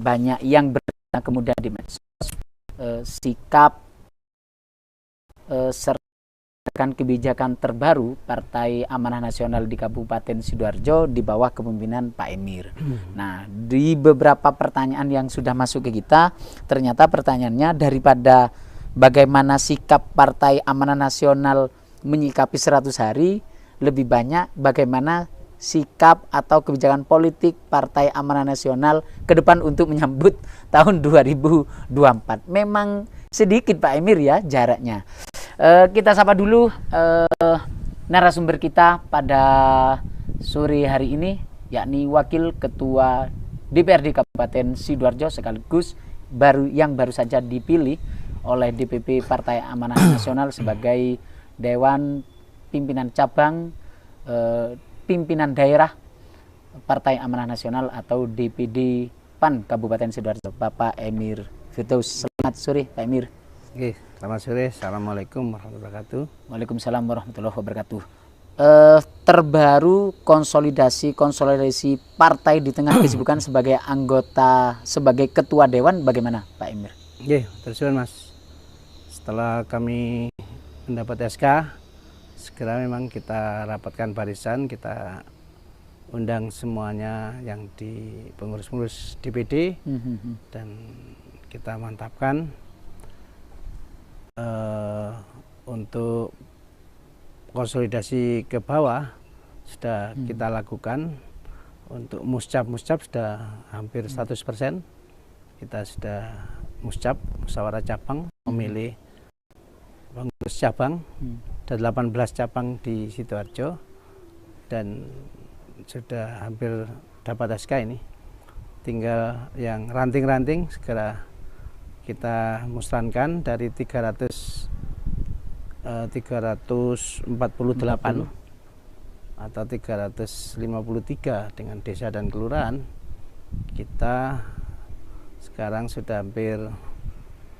banyak yang berita kemudian di medsos, sikap serta kebijakan terbaru Partai Amanah Nasional di Kabupaten Sidoarjo di bawah kepemimpinan Pak Emir. Nah, di beberapa pertanyaan yang sudah masuk ke kita, ternyata pertanyaannya daripada bagaimana sikap Partai Amanah Nasional menyikapi 100 hari, lebih banyak bagaimana sikap atau kebijakan politik Partai Amanah Nasional ke depan untuk menyambut tahun 2024. Memang sedikit Pak Emir ya jaraknya. Kita sapa dulu narasumber kita pada sore hari ini, yakni Wakil Ketua DPRD Kabupaten Sidoarjo sekaligus yang baru saja dipilih oleh DPP Partai Amanah Nasional sebagai Dewan Pimpinan Cabang Pimpinan Daerah Partai Amanah Nasional atau DPD PAN Kabupaten Sidoarjo, Bapak Emir Firdaus. Selamat sore Pak Emir. Oke, selamat sore. Assalamualaikum warahmatullahi wabarakatuh. Waalaikumsalam warahmatullahi wabarakatuh. Terbaru konsolidasi partai di tengah kesibukan sebagai ketua dewan, bagaimana Pak Emir? Oke, terus Mas. Setelah kami mendapat SK, segera memang kita rapatkan barisan, kita undang semuanya yang di pengurus-pengurus DPD dan kita mantapkan untuk konsolidasi ke bawah sudah kita lakukan. Untuk muscap sudah hampir 100%. Kita sudah musyawarah cabang memilih pengurus cabang. Ada 18 cabang di Sidoarjo dan sudah hampir dapat SK ini. Tinggal yang ranting-ranting segera kita musnahkan dari 348 atau 353 dengan desa dan kelurahan. Kita sekarang sudah hampir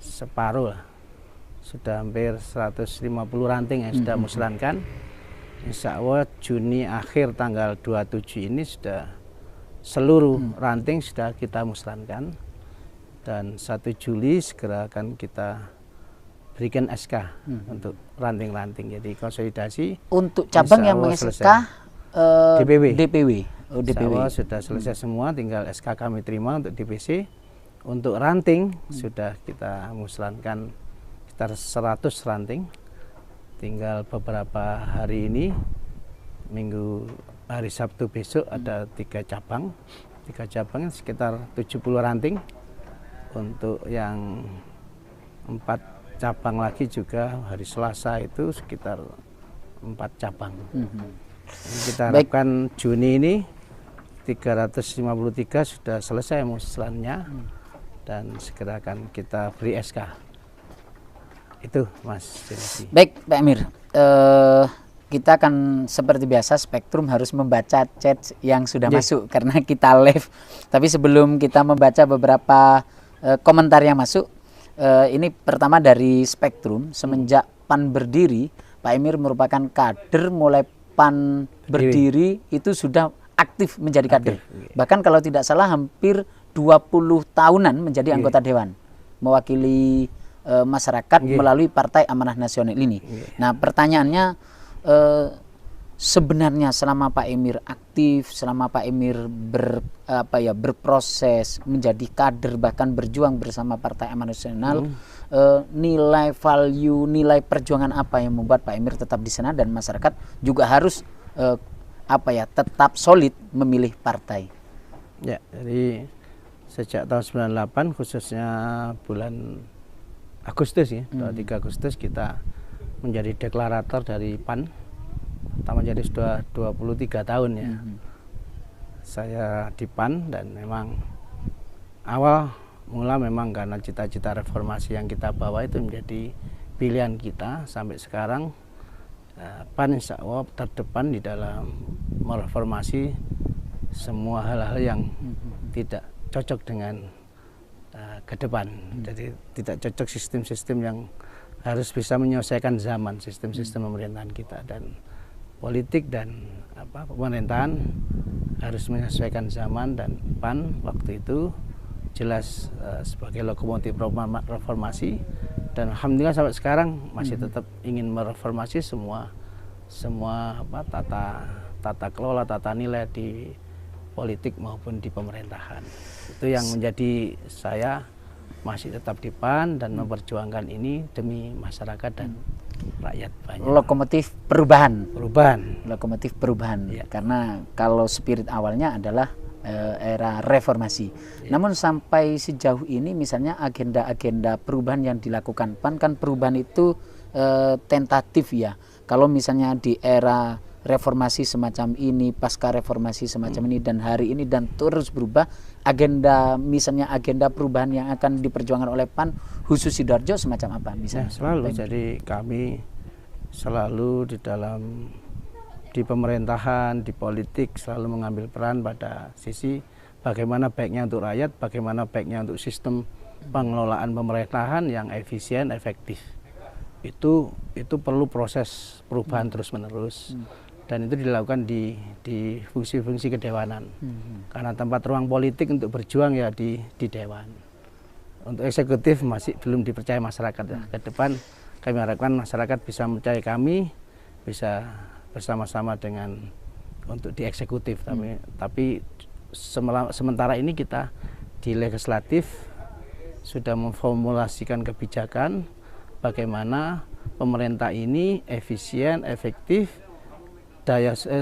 separuh lah. Sudah hampir 150 ranting yang sudah musnahkan. Insya Allah Juni akhir tanggal 27 ini sudah seluruh ranting sudah kita musnahkan. Dan 1 Juli segera akan kita berikan SK untuk ranting-ranting. Jadi konsolidasi untuk cabang yang SK DPW. Sudah selesai semua, tinggal SK kami terima untuk DPC. Untuk ranting sudah kita musnahkan sekitar 100 ranting. Tinggal beberapa hari ini, hari Sabtu besok ada 3 cabang. 3 cabang sekitar 70 ranting. Untuk yang 4 cabang lagi juga hari Selasa itu sekitar 4 cabang. Kita harapkan Juni ini 353 sudah selesai muslannya dan segera akan kita beri SK. Itu Mas. Baik Pak Emir, kita akan seperti biasa Spektrum harus membaca chat yang sudah masuk karena kita live. Tapi sebelum kita membaca beberapa komentar yang masuk, ini pertama dari Spektrum. Semenjak PAN berdiri, Pak Emir merupakan kader, mulai PAN berdiri itu sudah aktif menjadi kader. Bahkan kalau tidak salah hampir 20 tahunan menjadi anggota dewan, mewakili masyarakat melalui Partai Amanah Nasional ini. Nah, pertanyaannya, sebenarnya selama Pak Emir aktif, selama Pak Emir berproses menjadi kader bahkan berjuang bersama Partai Amanah Nasional, nilai value, nilai perjuangan apa yang membuat Pak Emir tetap di sana dan masyarakat juga harus tetap solid memilih partai? Ya, jadi sejak tahun 98 khususnya bulan Agustus ya, 23 Agustus kita menjadi deklarator dari PAN. Menjadi sudah 23 tahun ya. Saya di PAN dan memang awal mula memang karena cita-cita reformasi yang kita bawa itu menjadi pilihan kita sampai sekarang. PAN insya Allah terdepan di dalam mereformasi semua hal-hal yang tidak cocok dengan ke depan. Jadi tidak cocok sistem-sistem yang harus bisa menyelesaikan zaman, sistem-sistem pemerintahan kita, dan politik dan pemerintahan harus menyesuaikan zaman. Dan PAN waktu itu jelas sebagai lokomotif reformasi, dan alhamdulillah sampai sekarang masih tetap ingin mereformasi semua tata kelola, tata nilai di politik maupun di pemerintahan. Itu yang menjadi saya masih tetap di PAN dan memperjuangkan ini demi masyarakat dan rakyat banyak. Lokomotif perubahan. Lokomotif perubahan. Ya. Karena kalau spirit awalnya adalah era reformasi. Ya. Namun sampai sejauh ini misalnya agenda-agenda perubahan yang dilakukan PAN, kan perubahan itu tentatif ya. Kalau misalnya di era reformasi semacam ini, pasca reformasi semacam ini, dan hari ini dan terus berubah, misalnya agenda perubahan yang akan diperjuangkan oleh PAN khusus Sidoarjo semacam apa misalnya? Selalu. Jadi kami selalu di pemerintahan, di politik selalu mengambil peran pada sisi bagaimana baiknya untuk rakyat, bagaimana baiknya untuk sistem pengelolaan pemerintahan yang efisien, efektif. Itu perlu proses perubahan terus-menerus. Dan itu dilakukan di fungsi-fungsi kedewanan. Karena tempat ruang politik untuk berjuang ya di dewan. Untuk eksekutif masih belum dipercaya masyarakat ya. Ke depan kami harapkan masyarakat bisa mempercayai kami, bisa bersama-sama untuk di eksekutif. Tapi sementara ini kita di legislatif sudah memformulasikan kebijakan bagaimana pemerintah ini efisien, efektif,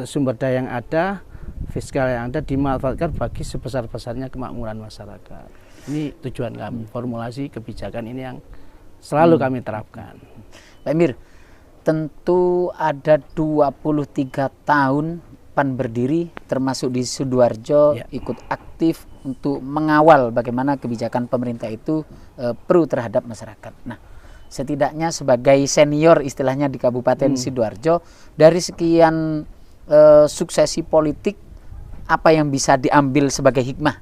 sumber daya yang ada, fiskal yang ada dimanfaatkan bagi sebesar-besarnya kemakmuran masyarakat. Ini tujuan kami, formulasi kebijakan ini yang selalu kami terapkan. Pak Emir, tentu ada 23 tahun PAN berdiri, termasuk di Sidoarjo, ikut aktif untuk mengawal bagaimana kebijakan pemerintah itu pro terhadap masyarakat. Nah, setidaknya sebagai senior istilahnya di Kabupaten Sidoarjo, dari sekian suksesi politik, apa yang bisa diambil sebagai hikmah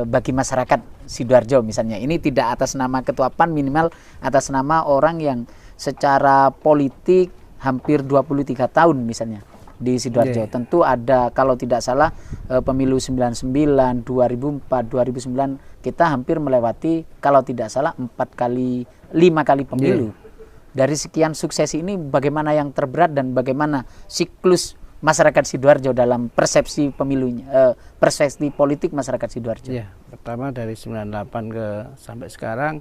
bagi masyarakat Sidoarjo misalnya? Ini tidak atas nama Ketua PAN, minimal atas nama orang yang secara politik hampir 23 tahun misalnya di Sidoarjo. Tentu ada, kalau tidak salah pemilu 99, 2004, 2009 kita hampir melewati, kalau tidak salah 5 kali pemilu. Dari sekian sukses ini bagaimana yang terberat dan bagaimana siklus masyarakat Sidoarjo dalam persepsi pemilunya, persepsi politik masyarakat Sidoarjo? Pertama dari 98 sampai sekarang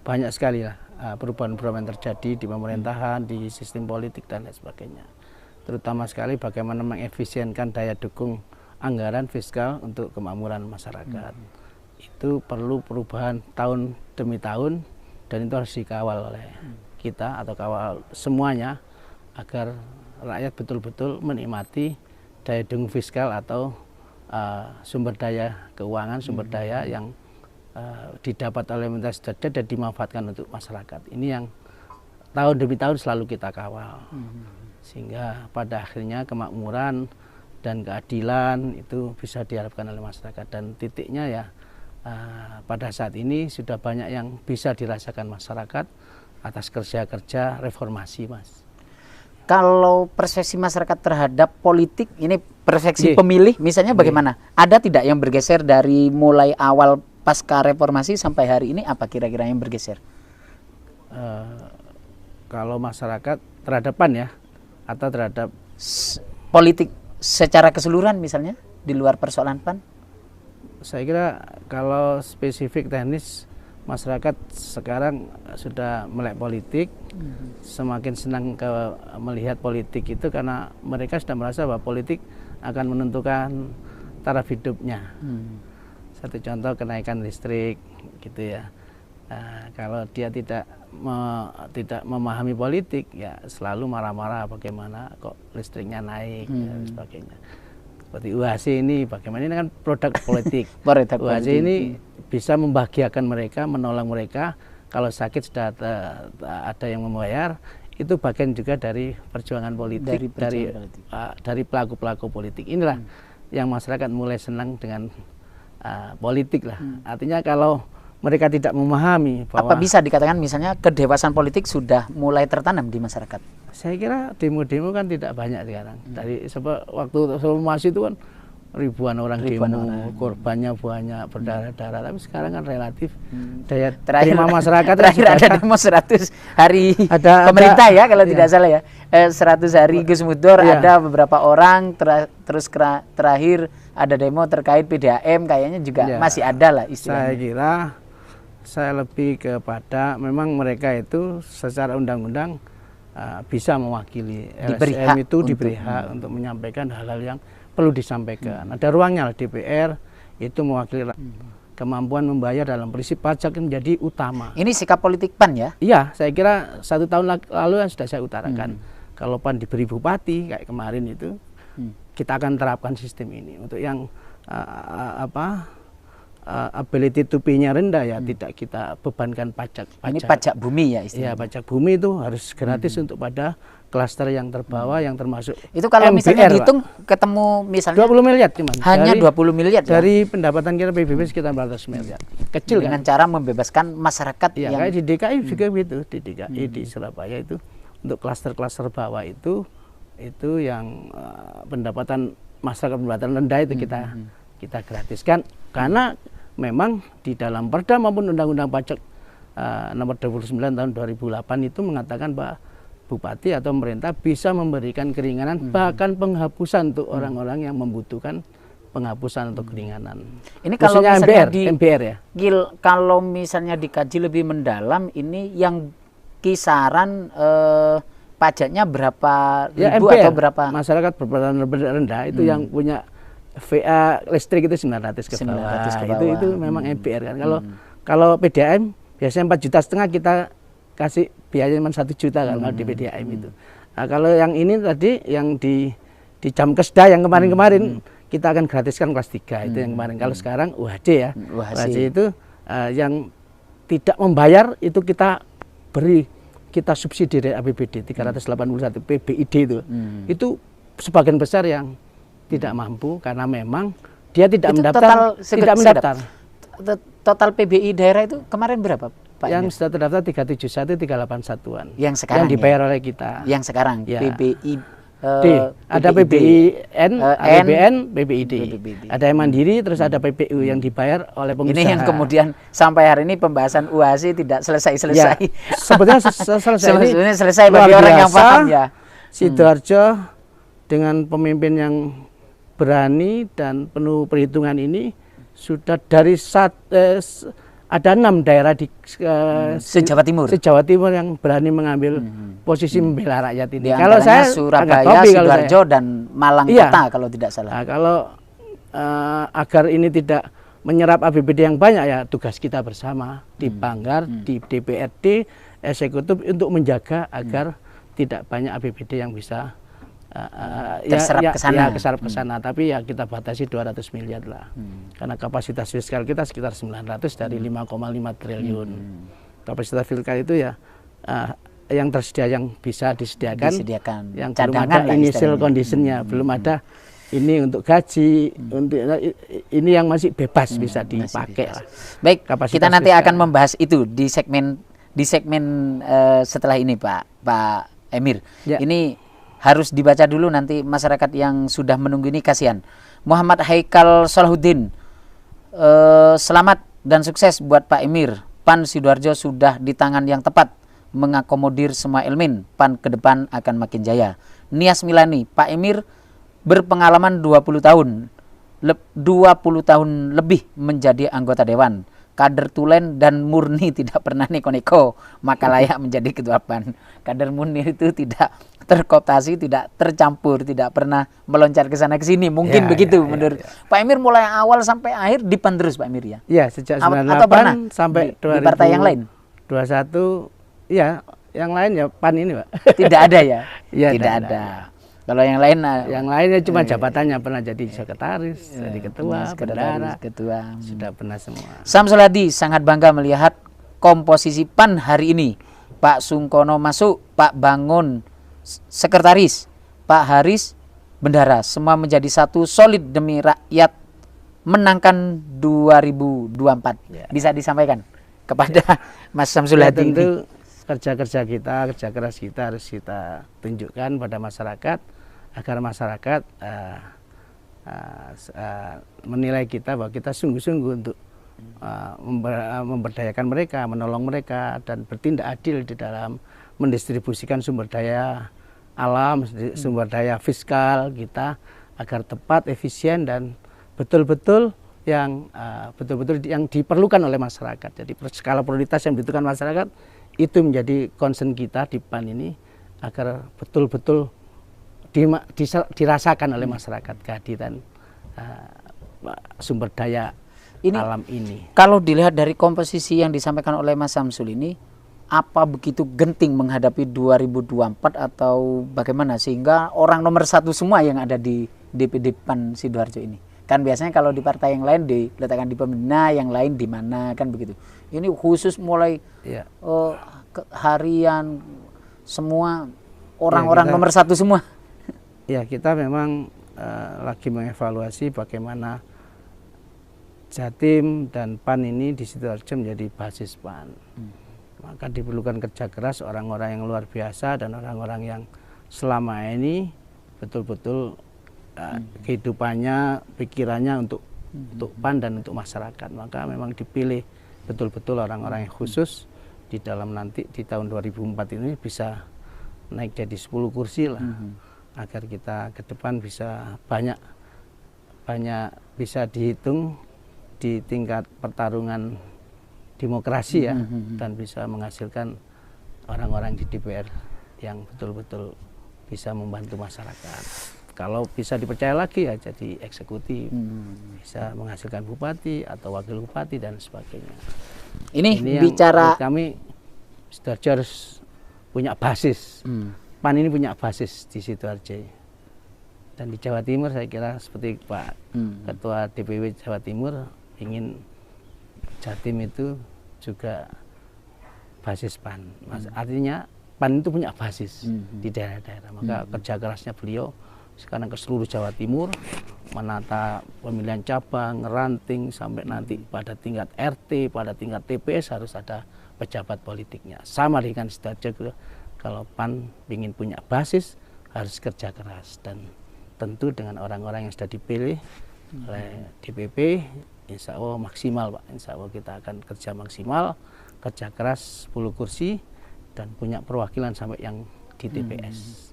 banyak sekali lah perubahan-perubahan terjadi di pemerintahan, di sistem politik dan lain sebagainya. Terutama sekali bagaimana mengefisienkan daya dukung anggaran fiskal untuk kemakmuran masyarakat. Itu perlu perubahan tahun demi tahun, dan itu harus dikawal oleh kita atau kawal semuanya agar rakyat betul-betul menikmati daya dukung fiskal atau sumber daya keuangan, sumber daya yang didapat oleh pemerintah Sidoarjo dan dimanfaatkan untuk masyarakat. Ini yang tahun demi tahun selalu kita kawal. Sehingga pada akhirnya kemakmuran dan keadilan itu bisa diharapkan oleh masyarakat, dan titiknya ya pada saat ini sudah banyak yang bisa dirasakan masyarakat atas kerja-kerja reformasi, Mas. Kalau persepsi masyarakat terhadap politik, ini persepsi pemilih misalnya bagaimana? Ada tidak yang bergeser dari mulai awal pasca reformasi sampai hari ini? Apa kira-kira yang bergeser? Kalau masyarakat terhadap PAN ya, atau terhadap politik secara keseluruhan misalnya di luar persoalan PAN? Saya kira kalau spesifik teknis, masyarakat sekarang sudah melek politik, semakin senang melihat politik itu karena mereka sudah merasa bahwa politik akan menentukan taraf hidupnya. Satu contoh kenaikan listrik gitu ya. Kalau dia tidak memahami politik, ya selalu marah-marah bagaimana kok listriknya naik dan sebagainya. Seperti UHC ini, bagaimana ini kan produk politik. UHC ini bisa membahagiakan mereka, menolong mereka. Kalau sakit sudah ada yang membayar, itu bagian juga dari perjuangan politik, dari pelaku-pelaku politik. Inilah yang masyarakat mulai senang dengan politik lah. Artinya kalau mereka tidak memahami bahwa, apa bisa dikatakan misalnya kedewasaan politik sudah mulai tertanam di masyarakat? Saya kira demo-demo kan tidak banyak sekarang. Dari waktu reformasi itu kan ribuan orang demo, korbannya banyak, berdarah-darah. Tapi sekarang kan relatif daya terima masyarakat terakhir ada demo 100 hari pemerintah ya kalau tidak salah ya. 100 hari Gus Mudor, ada beberapa orang terus terakhir ada demo terkait PDAM, kayaknya juga masih ada lah istilahnya. Saya kira saya lebih kepada memang mereka itu secara undang-undang bisa mewakili LSM itu diberi hak untuk menyampaikan hal-hal yang perlu disampaikan. Ada ruangnya lah, DPR itu mewakili kemampuan membayar dalam prinsip pajak menjadi utama. Ini sikap politik PAN ya? Iya, saya kira 1 tahun lalu yang sudah saya utarakan. Kalau PAN diberi bupati kayak kemarin itu, kita akan terapkan sistem ini. Untuk yang ability to pay-nya rendah ya tidak kita bebankan pajak. Ini pajak bumi ya istilahnya? Iya, pajak bumi itu harus gratis untuk pada klaster yang terbawah yang termasuk itu kalau MBR, misalnya dihitung ketemu misalnya 20 miliar cuman. Hanya 20 miliar dari pendapatan kita PBB sekitar 400 miliar. Kecil dengan kan? cara membebaskan masyarakat ya, yang kayak di DKI juga begitu, di DKI di Surabaya itu untuk klaster-klaster bawah itu yang pendapatan masyarakat pendapatan rendah itu kita gratiskan karena memang di dalam Perda maupun Undang-Undang Pajak nomor 29 tahun 2008 itu mengatakan bahwa bupati atau pemerintah bisa memberikan keringanan bahkan penghapusan untuk orang-orang yang membutuhkan penghapusan atau keringanan. Ini kalau misalnya MBR ya. Kalau misalnya dikaji lebih mendalam, ini yang kisaran pajaknya berapa ribu MBR, atau berapa? Masyarakat berpendapatan rendah itu yang punya VA listrik itu 900 ke bawah. Itu memang MBR kan. Kalau PDAM biasanya 4,5 juta kita kasih biaya cuma 1 juta kan kalau di PDAM itu. Nah, kalau yang ini tadi yang di Jamkesda yang kemarin-kemarin kita akan gratiskan kelas 3 itu yang kemarin. Kalau sekarang UHD ya. UHD itu yang tidak membayar itu kita beri, kita subsidi dari APBD 381 PBID itu. Itu sebagian besar yang tidak mampu karena memang dia tidak mendaftar. Total PBI daerah itu kemarin berapa? Pak yang sudah terdaftar 371, 381-an. Yang sekarang yang dibayar oleh kita. Yang sekarang ya. PBI ada PBIN, APBN, PBID. Ada yang mandiri, terus ada PPU yang dibayar oleh pengusaha. Ini yang kemudian sampai hari ini pembahasan UASI tidak selesai-selesai. Ya, sebetulnya selesai bagi orang yang paham ya. Sidoarjo dengan pemimpin yang berani dan penuh perhitungan ini sudah dari ada 6 daerah di se-Jawa Timur yang berani mengambil posisi membela rakyat ini. Kalau saya Surabaya, Sidoarjo dan Malang Kota kalau tidak salah. Nah, kalau agar ini tidak menyerap APBD yang banyak ya tugas kita bersama di Banggar, di DPRD, eksekutif untuk menjaga agar tidak banyak APBD yang bisa terserap ke sana. Tapi ya kita batasi 200 miliar lah. Karena kapasitas fiskal kita sekitar 900 dari 5,5 triliun. Kapasitas fiskal itu ya yang tersedia, yang bisa disediakan. Yang belum ada initial conditionnya, belum ada ini untuk gaji, untuk ini yang masih bebas bisa dipakai lah. Baik, kita nanti akan membahas itu di segmen setelah ini Pak Emir. Ya. Ini harus dibaca dulu, nanti masyarakat yang sudah menunggu ini kasihan. Muhammad Haikal Salahuddin, selamat dan sukses buat Pak Emir. PAN Sidoarjo sudah di tangan yang tepat mengakomodir semua elemen. PAN ke depan akan makin jaya. Nias Milani, Pak Emir berpengalaman 20 tahun lebih menjadi anggota dewan. Kader tulen dan murni, tidak pernah neko-neko, maka layak menjadi ketua PAN. Kader murni itu tidak terkooptasi, tidak tercampur, tidak pernah meloncat ke sana ke sini. Mungkin begitu menurut Pak Emir. Mulai awal sampai akhir di PAN terus Pak Emir ya? Iya, sejak 98 sampai di partai yang lain? 21, ya yang lain ya PAN ini Pak. Tidak ada ya? Tidak ada. Kalau yang lainnya cuma jabatannya, pernah jadi sekretaris, jadi ketua, bendahara, sudah pernah semua. Samsul Hadi sangat bangga melihat komposisi PAN hari ini. Pak Sungkono masuk, Pak Bangun sekretaris, Pak Haris bendahara, semua menjadi satu, solid demi rakyat, menangkan 2024. Bisa disampaikan kepada Mas Samsul Hadi ini? Kerja-kerja kita, kerja keras kita harus kita tunjukkan pada masyarakat agar masyarakat menilai kita bahwa kita sungguh-sungguh untuk memberdayakan mereka, menolong mereka, dan bertindak adil di dalam mendistribusikan sumber daya alam, sumber daya fiskal kita agar tepat, efisien, dan betul-betul yang diperlukan oleh masyarakat. Jadi skala prioritas yang dibutuhkan masyarakat itu menjadi concern kita di PAN ini agar betul-betul dirasakan oleh masyarakat kehadiran sumber daya alam ini. Kalau dilihat dari komposisi yang disampaikan oleh Mas Samsul ini, apa begitu genting menghadapi 2024 atau bagaimana sehingga orang nomor satu semua yang ada di DPD PAN Sidoarjo ini? Kan biasanya kalau di partai yang lain diletakkan di pembina, yang lain di mana, kan begitu. Ini khusus mulai harian semua orang-orang nomor satu semua. Ya, kita memang lagi mengevaluasi bagaimana Jatim dan PAN ini di Sidoarjo menjadi basis PAN. Maka diperlukan kerja keras orang-orang yang luar biasa dan orang-orang yang selama ini betul-betul kehidupannya, pikirannya untuk PAN dan untuk masyarakat. Maka memang dipilih betul-betul orang-orang yang khusus di dalam nanti di tahun 2004 ini bisa naik jadi 10 kursi lah, agar kita ke depan bisa banyak bisa dihitung di tingkat pertarungan demokrasi ya, dan bisa menghasilkan orang-orang di DPR yang betul-betul bisa membantu masyarakat. Kalau bisa dipercaya lagi ya jadi eksekutif, bisa menghasilkan bupati atau wakil bupati dan sebagainya. Ini yang bicara kami Sidoarjo harus punya basis. PAN ini punya basis di Sidoarjo. Dan di Jawa Timur saya kira seperti Pak Ketua DPW Jawa Timur ingin Jatim itu juga basis PAN. Artinya PAN itu punya basis di daerah-daerah. Maka kerja kerasnya beliau sekarang ke seluruh Jawa Timur, menata pemilihan cabang, ranting, sampai nanti pada tingkat RT, pada tingkat TPS harus ada pejabat politiknya. Sama dengan Sidoarjo, kalau PAN ingin punya basis harus kerja keras, dan tentu dengan orang-orang yang sudah dipilih oleh DPP, insya Allah maksimal Pak. Insya Allah kita akan kerja maksimal, kerja keras 10 kursi, dan punya perwakilan sampai yang di TPS.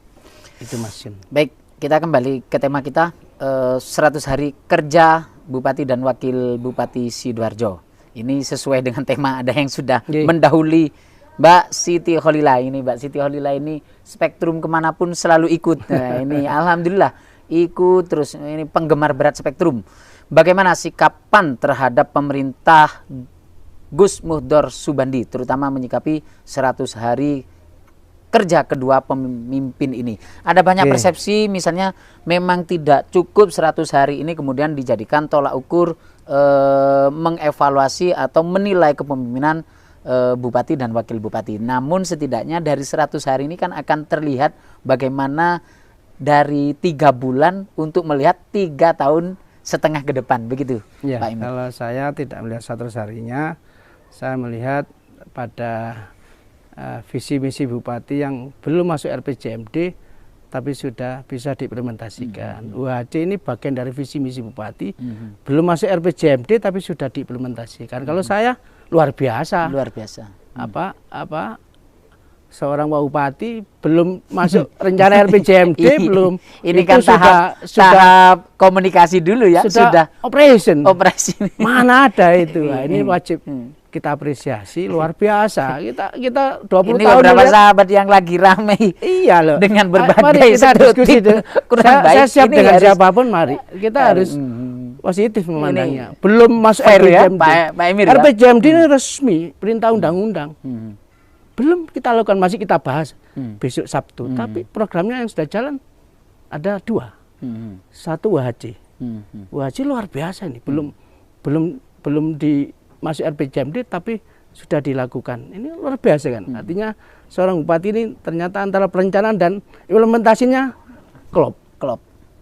Itu Mas Yun. Baik, kita kembali ke tema kita, 100 hari kerja Bupati dan Wakil Bupati Sidoarjo. Ini sesuai dengan tema, ada yang sudah mendahului Mbak Siti Kholila. Ini Mbak Siti Kholila ini spektrum kemanapun selalu ikut. Nah, ini alhamdulillah ikut terus, ini penggemar berat spektrum. Bagaimana sikap PAN terhadap pemerintah Gus Muhtar Subandi, terutama menyikapi 100 hari kerja kedua pemimpin ini? Ada banyak persepsi, misalnya memang tidak cukup 100 hari ini kemudian dijadikan tolak ukur mengevaluasi atau menilai kepemimpinan bupati dan wakil bupati. Namun setidaknya dari 100 hari ini kan akan terlihat bagaimana dari 3 bulan untuk melihat 3 tahun setengah ke depan, begitu ya, Pak Imir? Kalau saya tidak melihat 100 harinya, saya melihat pada visi misi bupati yang belum masuk RPJMD tapi sudah bisa diimplementasikan. UHD ini bagian dari visi misi bupati, belum masuk RPJMD tapi sudah diimplementasikan. Kalau saya luar biasa. Luar biasa. Seorang bupati belum masuk rencana RPJMD belum. Ini kan tahap komunikasi dulu ya, sudah operation. Mana ada itu. Nah, ini wajib kita apresiasi, luar biasa. Kita 20 ini tahun beberapa sahabat yang lagi ramai. Iya loh. Dengan berbagai mari kita diskusi kurang baik. Saya siap ini dengan harus, siapapun, mari. Kita harus positif memandangnya. Belum masuk RPJMD. RPJMD. Pak Emir, RPJMD ini resmi, perintah undang-undang. Belum kita lakukan, masih kita bahas besok Sabtu. Tapi programnya yang sudah jalan ada 2. Satu WHC. WHC luar biasa ini. Belum di masuk RPJMD tapi sudah dilakukan. Ini luar biasa kan. Artinya seorang bupati ini ternyata antara perencanaan dan implementasinya klop.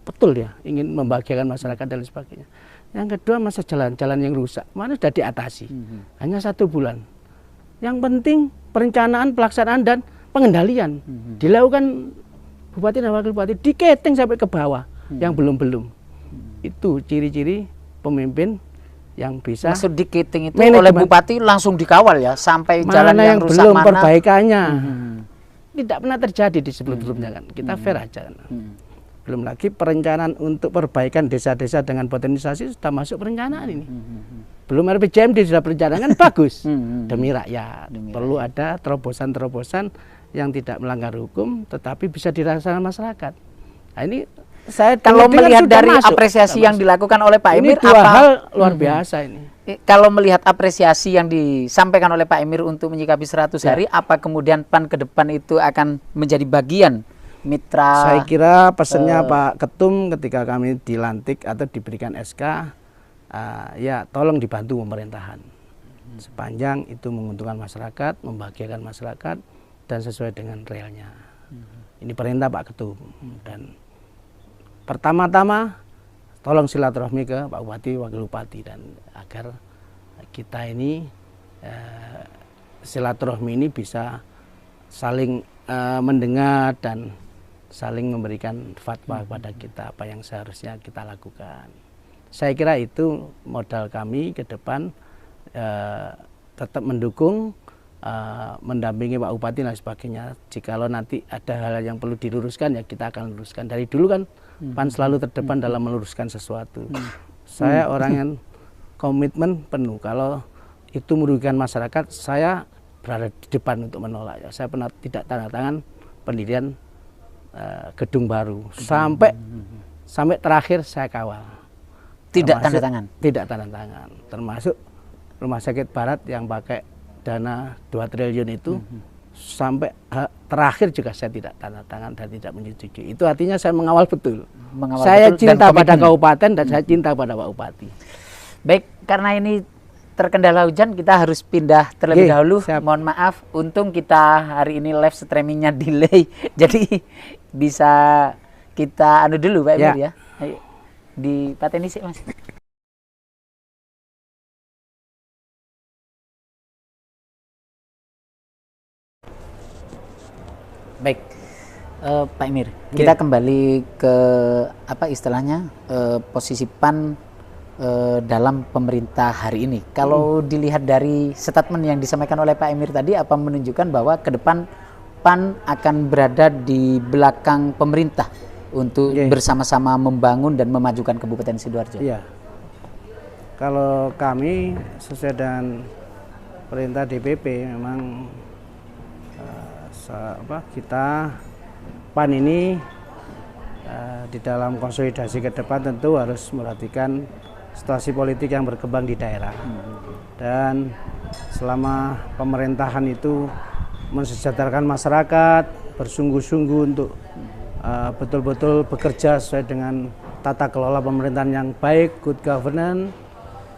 Betul ya, ingin membahagiakan masyarakat dan sebagainya. Yang kedua, masa jalan-jalan yang rusak, mana sudah diatasi. Hanya 1 bulan. Yang penting perencanaan, pelaksanaan dan pengendalian dilakukan bupati dan wakil bupati, diketing sampai ke bawah yang belum. Itu ciri-ciri pemimpin yang bisa. Maksud diketing itu oleh bupati langsung dikawal ya sampai jalan yang rusak belum mana perbaikannya. Tidak pernah terjadi di sebelum-sebelumnya kan. Kita fair aja kan. Belum lagi perencanaan untuk perbaikan desa-desa dengan potensiasi sudah masuk perencanaan ini. Belum RPJMD sudah perencanaan bagus. Demi rakyat. Perlu ada terobosan-terobosan yang tidak melanggar hukum tetapi bisa dirasakan masyarakat. Nah, ini saya kalau melihat dari apresiasi yang dilakukan oleh Pak Emir, ini dua hal luar biasa ini. Kalau melihat apresiasi yang disampaikan oleh Pak Emir untuk menyikapi 100 hari, apa kemudian PAN ke depan itu akan menjadi bagian mitra? Saya kira pesannya Pak Ketum ketika kami dilantik atau diberikan SK, ya tolong dibantu pemerintahan. Sepanjang itu menguntungkan masyarakat, membahagiakan masyarakat, dan sesuai dengan realnya. Ini perintah Pak Ketum. Dan pertama-tama tolong silaturahmi ke Pak Bupati, Wakil Bupati, dan agar kita ini silaturahmi ini bisa saling mendengar dan saling memberikan fatwa kepada kita apa yang seharusnya kita lakukan. Saya kira itu modal kami ke depan, tetap mendukung, mendampingi Pak Bupati dan sebagainya. Jikalau nanti ada hal yang perlu diluruskan ya kita akan luruskan. Dari dulu kan PAN selalu terdepan dalam meluruskan sesuatu. Saya orang yang komitmen penuh. Kalau itu merugikan masyarakat, saya berada di depan untuk menolak. Saya pernah tidak tanda tangan pendirian gedung baru sampai terakhir saya kawal. Tidak tanda tangan. Tidak tanda tangan. Termasuk Rumah Sakit Barat yang pakai dana 2 triliun itu. Sampai terakhir juga saya tidak tanda tangan dan tidak menyetujui. Itu artinya saya mengawal betul. Saya cinta pada kabupaten dan saya cinta pada Pak Bupati. Baik, karena ini terkendala hujan, kita harus pindah terlebih dahulu. Siap. Mohon maaf, untung kita hari ini live streamingnya delay, jadi bisa kita anu dulu Pak Emir ya. Ayo, di pateni sih Mas. Baik, Pak Emir, kita kembali ke apa istilahnya posisi PAN dalam pemerintah hari ini. Kalau dilihat dari statement yang disampaikan oleh Pak Emir tadi, apa menunjukkan bahwa ke depan PAN akan berada di belakang pemerintah untuk bersama-sama membangun dan memajukan Kabupaten Sidoarjo? Iya. Kalau kami sesuai dengan perintah DPP memang kita PAN ini di dalam konsolidasi ke depan tentu harus memperhatikan situasi politik yang berkembang di daerah. Dan selama pemerintahan itu mensejahterakan masyarakat, bersungguh-sungguh untuk betul-betul bekerja sesuai dengan tata kelola pemerintahan yang baik, good governance,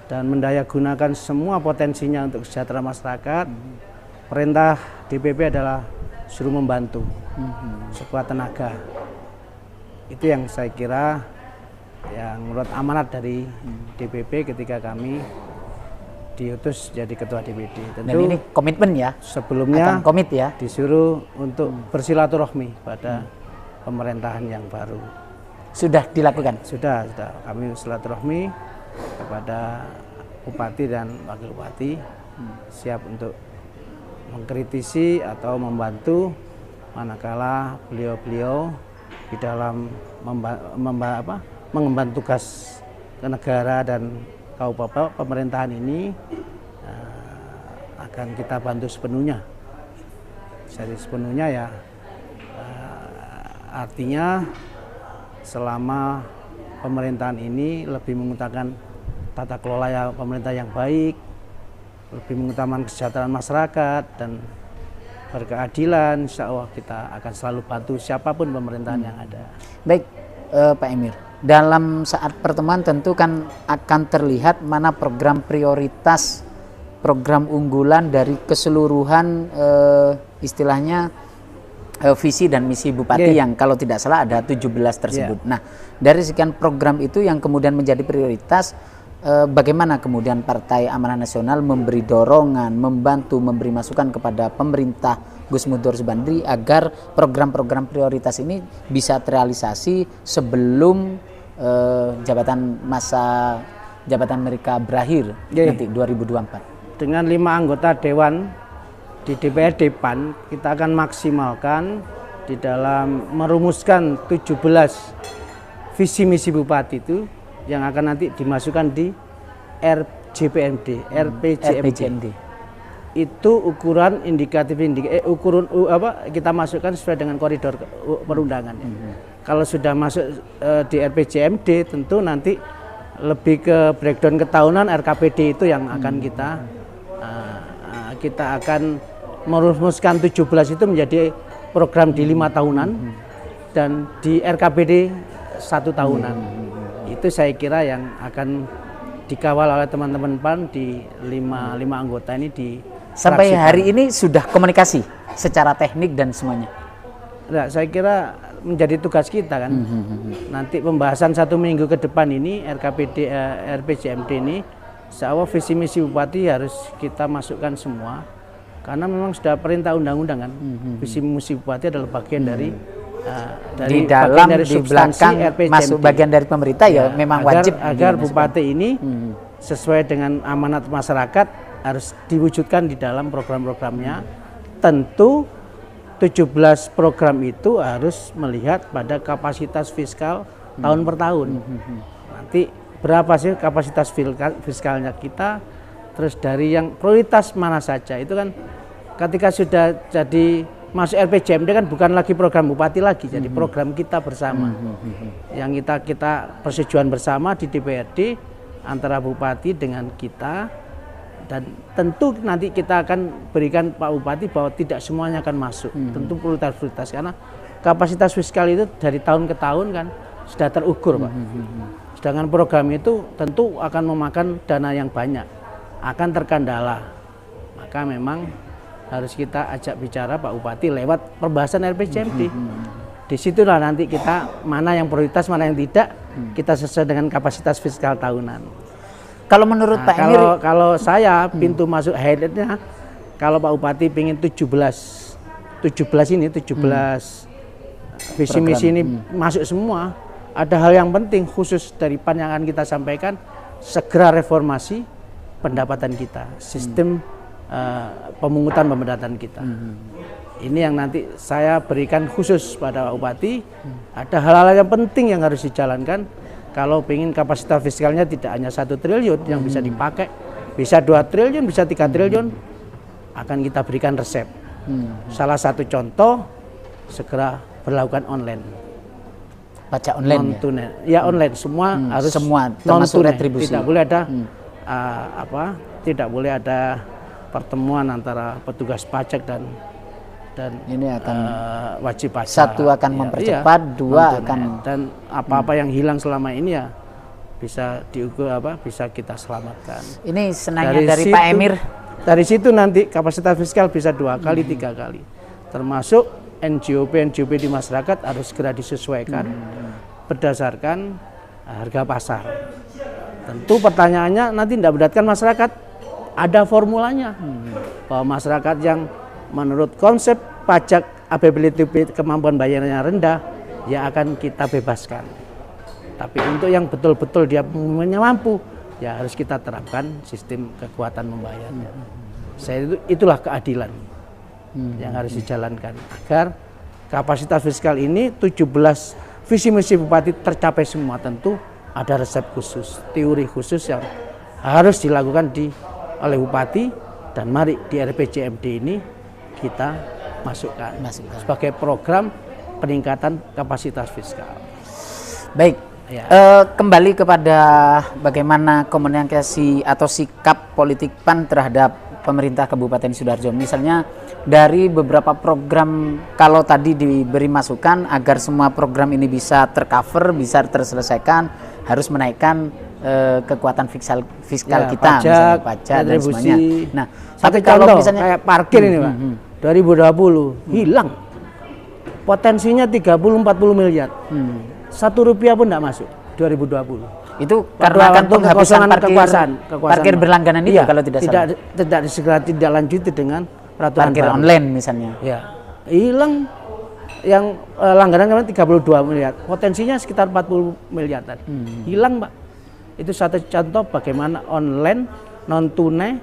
dan mendayagunakan semua potensinya untuk kesejahteraan masyarakat. Perintah DPP adalah suruh membantu sekuat tenaga. Itu yang saya kira yang menurut amanat dari DPP ketika kami diutus jadi ketua DPD. Tentu dan ini komitmen ya? Sebelumnya akan komit ya? Disuruh untuk bersilaturahmi pada pemerintahan yang baru. Sudah dilakukan? Sudah. Kami silaturahmi kepada Bupati dan Wakil Bupati, siap untuk mengkritisi atau membantu manakala beliau-beliau di dalam mengemban tugas ke negara dan kabupaten pemerintahan ini akan kita bantu sepenuhnya. Jadi sepenuhnya ya artinya selama pemerintahan ini lebih mengutamakan tata kelola pemerintah yang baik, lebih mengutamakan kesejahteraan masyarakat dan berkeadilan, insya Allah kita akan selalu bantu siapapun pemerintahan yang ada. Baik, Pak Emir, dalam saat pertemuan tentu kan akan terlihat mana program prioritas, program unggulan dari keseluruhan istilahnya visi dan misi Bupati yang kalau tidak salah ada 17 tersebut. Nah, dari sekian program itu yang kemudian menjadi prioritas, bagaimana kemudian Partai Amanah Nasional memberi dorongan, membantu, memberi masukan kepada pemerintah Gus Muhtar Subandri agar program-program prioritas ini bisa terrealisasi sebelum masa jabatan mereka berakhir nanti 2024? Dengan 5 anggota dewan di DPRD PAN, kita akan maksimalkan di dalam merumuskan 17 visi misi bupati itu yang akan nanti dimasukkan di RJPMD, RPJMD. Itu ukuran indikatif kita masukkan sesuai dengan koridor perundangan. Kalau sudah masuk di RPJMD, tentu nanti lebih ke breakdown ketahunan RKPD itu yang akan kita akan merumuskan 17 itu menjadi program di 5 tahunan dan di RKPD 1 tahunan. Itu saya kira yang akan dikawal oleh teman-teman PAN di 5 anggota ini di sampai hari ini sudah komunikasi secara teknik dan semuanya. Nah, saya kira menjadi tugas kita kan. Nanti pembahasan 1 minggu ke depan ini RPJMD ini, insya visi misi bupati harus kita masukkan semua. Karena memang sudah perintah undang-undang kan, visi misi bupati adalah bagian dari di dalam dari di belakang RPJMD. Masuk bagian dari pemerintah ya memang wajib agar bupati ini sesuai dengan amanat masyarakat harus diwujudkan di dalam program-programnya. Tentu 17 program itu harus melihat pada kapasitas fiskal tahun per tahun. Nanti berapa sih kapasitas fiskalnya kita? Terus dari yang prioritas mana saja itu kan ketika sudah jadi masuk RPJMD kan bukan lagi program bupati lagi, jadi program kita bersama yang kita persetujuan bersama di DPRD antara bupati dengan kita, dan tentu nanti kita akan berikan Pak Bupati bahwa tidak semuanya akan masuk, tentu prioritas karena kapasitas fiskal itu dari tahun ke tahun kan sudah terukur Pak. Sedangkan program itu tentu akan memakan dana yang banyak, akan terkendala, maka memang harus kita ajak bicara Pak Bupati lewat pembahasan RPJMD. Disitulah nanti kita mana yang prioritas, mana yang tidak, kita sesuai dengan kapasitas fiskal tahunan. Kalau menurut Pak Emir, kalau saya pintu masuk highlightnya, kalau Pak Bupati ingin 17 visi misi ini masuk semua, ada hal yang penting khusus dari PAN yang akan kita sampaikan, segera reformasi pendapatan kita, sistem pemungutan pembedataan kita. Ini yang nanti saya berikan khusus pada Pak Bupati. Ada hal-hal yang penting yang harus dijalankan. Kalau ingin kapasitas fiskalnya tidak hanya 1 triliun yang bisa dipakai, bisa 2 triliun, bisa 3 triliun, akan kita berikan resep. Salah satu contoh, segera berlakukan online. Pajak online non-tunai. Ya online, semua harus termasuk retribusi. Tidak boleh ada tidak boleh ada pertemuan antara petugas pajak dan ini akan wajib pajak. Satu akan mempercepat, dua akan dan apa-apa yang hilang selama ini ya bisa diukur bisa kita selamatkan. Ini senangnya dari Pak Emir. Dari situ nanti kapasitas fiskal bisa 2 kali, 3 kali. Termasuk NGOP di masyarakat harus segera disesuaikan berdasarkan harga pasar. Tentu pertanyaannya nanti tidak beratkan masyarakat, ada formulanya bahwa masyarakat yang menurut konsep pajak ability kemampuan bayarnya rendah ya akan kita bebaskan. Tapi untuk yang betul-betul dia mampu ya harus kita terapkan sistem kekuatan membayarnya. Itulah keadilan yang harus dijalankan agar kapasitas fiskal ini 17 visi misi bupati tercapai semua. Tentu ada resep khusus, teori khusus yang harus dilakukan oleh bupati, dan mari di RPJMD ini kita masukkan sebagai program peningkatan kapasitas fiskal. Baik, ya. Kembali kepada bagaimana komunikasi atau sikap politik PAN terhadap pemerintah Kabupaten Sidoarjo. Misalnya dari beberapa program, kalau tadi diberi masukan agar semua program ini bisa tercover, bisa terselesaikan, harus menaikkan kekuatan fiskal ya, kita, pajak dan semuanya. Nah, tapi kalau misalnya kayak parkir ini Pak, 2020 hilang potensinya 30-40 miliar, 1 rupiah pun tidak masuk 2020. Itu karena akan penghapusan parkir berlangganan itu, kalau tidak salah. Tidak lanjuti dengan peraturan parkir online misalnya. Ya, hilang langganan kemarin 32 miliar, potensinya sekitar 40 miliar tadi. Hilang, Pak. Itu satu contoh bagaimana online, non tunai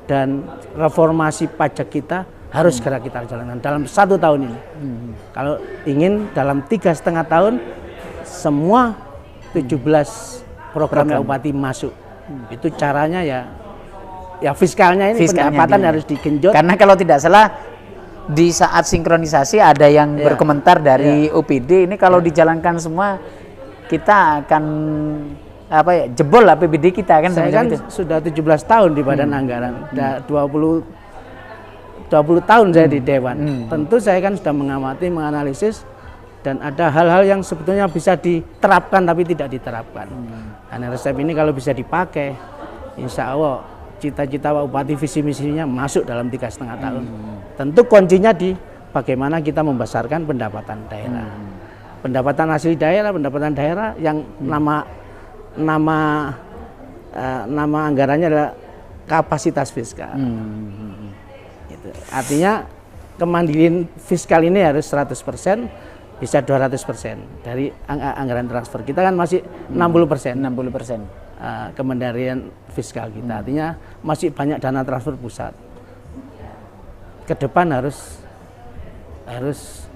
dan reformasi pajak kita harus segera kita jalankan dalam 1 tahun ini. Kalau ingin dalam 3,5 tahun semua 17 program Bupati masuk. Itu caranya ya fiskalnya ini pendapatan harus digenjot. Karena kalau tidak salah di saat sinkronisasi ada yang berkomentar dari OPD ini kalau dijalankan semua kita akan jebol APBD kita kan. Saya kan sudah 17 tahun di Badan Anggaran, 20 tahun saya di Dewan. Tentu saya kan sudah mengamati, menganalisis dan ada hal-hal yang sebetulnya bisa diterapkan tapi tidak diterapkan. Karena resep ini kalau bisa dipakai, insya Allah cita-cita Pak Bupati visi misinya masuk dalam 3,5 tahun. Tentu kuncinya di bagaimana kita membesarkan pendapatan daerah. Pendapatan asli daerah, pendapatan daerah yang nama anggarannya adalah kapasitas fiskal. Gitu. Artinya kemandirian fiskal ini harus 100%, bisa 200% dari anggaran transfer. Kita kan masih 60%. Kemandirian fiskal kita. Artinya masih banyak dana transfer pusat. Ke depan harus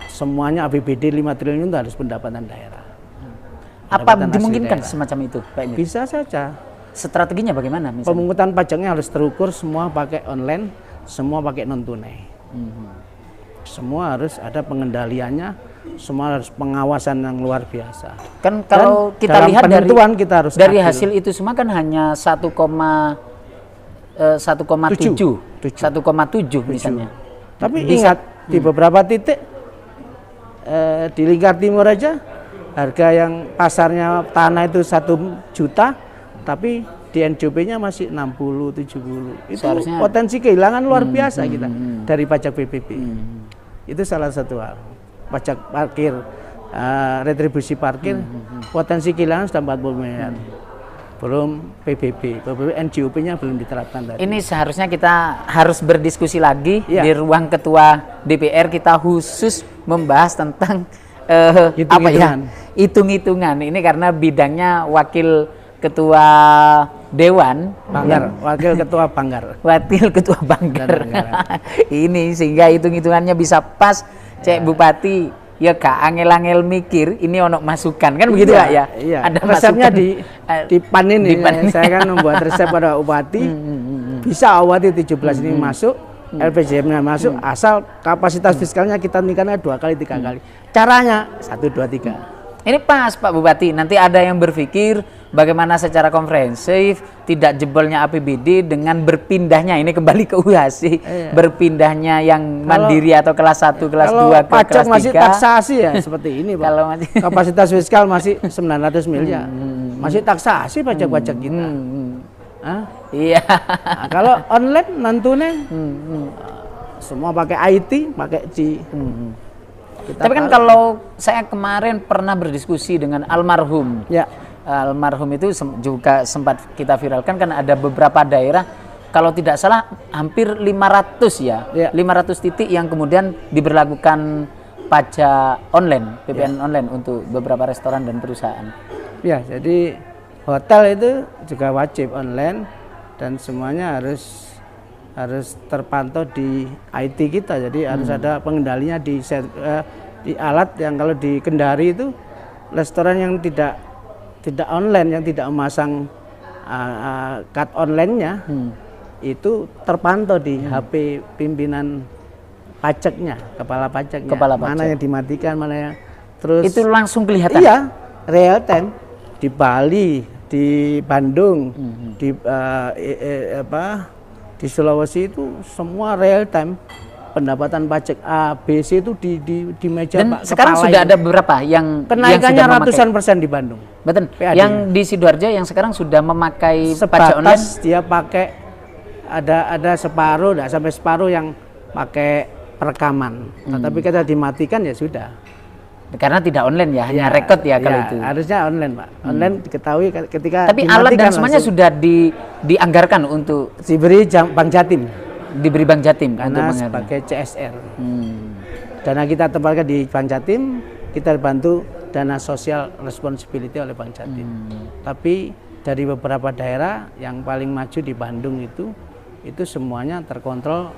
semuanya APBD 5 triliun itu harus pendapatan daerah. Apa dimungkinkan semacam itu, Pak Emir? Bisa saja. Strateginya bagaimana misalnya? Pemungutan pajaknya harus terukur, semua pakai online, semua pakai non tunai. Semua harus ada pengendaliannya, semua harus pengawasan yang luar biasa. Kan kalau dan kita lihat kita harus dari adil. hasil itu semua kan hanya 1,7 misalnya. Tapi ingat di beberapa titik di Lingkar Timur aja harga yang pasarnya tanah itu 1 juta, tapi di NJP-nya masih 60-70. Itu seharusnya potensi kehilangan luar biasa kita dari pajak PBB. Itu salah satu hal. Pajak parkir, retribusi parkir, potensi kehilangan sudah 40 miliar. Belum PBB NJP-nya belum diterapkan tadi. Ini seharusnya kita harus berdiskusi lagi di ruang ketua DPR, kita khusus membahas tentang hitung-hitungan. Ini karena bidangnya wakil ketua Dewan Banggar, wakil ketua Banggar. Wakil ketua Banggar. Ini sehingga hitung-hitungannya bisa pas. Cek Bupati ya Kak angel-angel mikir ini ono masukan kan begitu Kak ya. Iya. Ada resepnya di PAN ini. Saya kan membuat resep pada Bupati. Bisa Bupati 17 ini masuk, LPJM-nya masuk, asal kapasitas fiskalnya kita tingkatkan 2 kali 3 kali. Caranya 1 2 3. Ini pas Pak Bupati, nanti ada yang berpikir bagaimana secara komprehensif tidak jebolnya APBD dengan berpindahnya ini kembali ke UHC, berpindahnya yang mandiri atau kelas 1, kelas 2 ke pajak kelas 3. Masih taksasi ya seperti ini Pak. Kalau kapasitas fiskal masih 900 miliar. Masih taksasi pajak-pajak kita. Iya. Nah, kalau online non-tunai semua pakai IT, pakai Tapi kan kalau saya kemarin pernah berdiskusi dengan almarhum. Ya. Almarhum itu juga sempat kita viralkan kan ada beberapa daerah kalau tidak salah hampir 500 ya. 500 titik yang kemudian diberlakukan pajak online, PPN online untuk beberapa restoran dan perusahaan. Ya, jadi hotel itu juga wajib online dan semuanya harus terpantau di IT kita. Jadi harus ada pengendalinya di alat yang kalau di Kendari itu restoran yang tidak online, yang tidak memasang card online-nya itu terpantau di HP pimpinan pajaknya, kepala pajaknya. Mana yang dimatikan, mana yang terus itu langsung kelihatan. Iya, real time di Bali, di Bandung, di Sulawesi itu semua real time pendapatan pajak A, B, C itu di meja dan Pak sekarang Kepala sudah itu. ada beberapa yang kenaikannya ratusan persen di Bandung. Betul. PAD. Yang di Sidoarjo yang sekarang sudah memakai pajak online. Dia pakai ada separuh, tidak sampai separuh yang pakai perekaman. Tapi kita dimatikan ya sudah. Karena tidak online ya, hanya rekod ya kalau itu. Harusnya online Pak. Online diketahui ketika. Tapi alat dan semuanya sudah dianggarkan untuk diberi Bank Jatim. Diberi Bank Jatim karena sebagai CSR. Dana kita tempatkan di Bank Jatim, kita bantu dana social responsibility oleh Bank Jatim. Tapi dari beberapa daerah yang paling maju di Bandung itu semuanya terkontrol,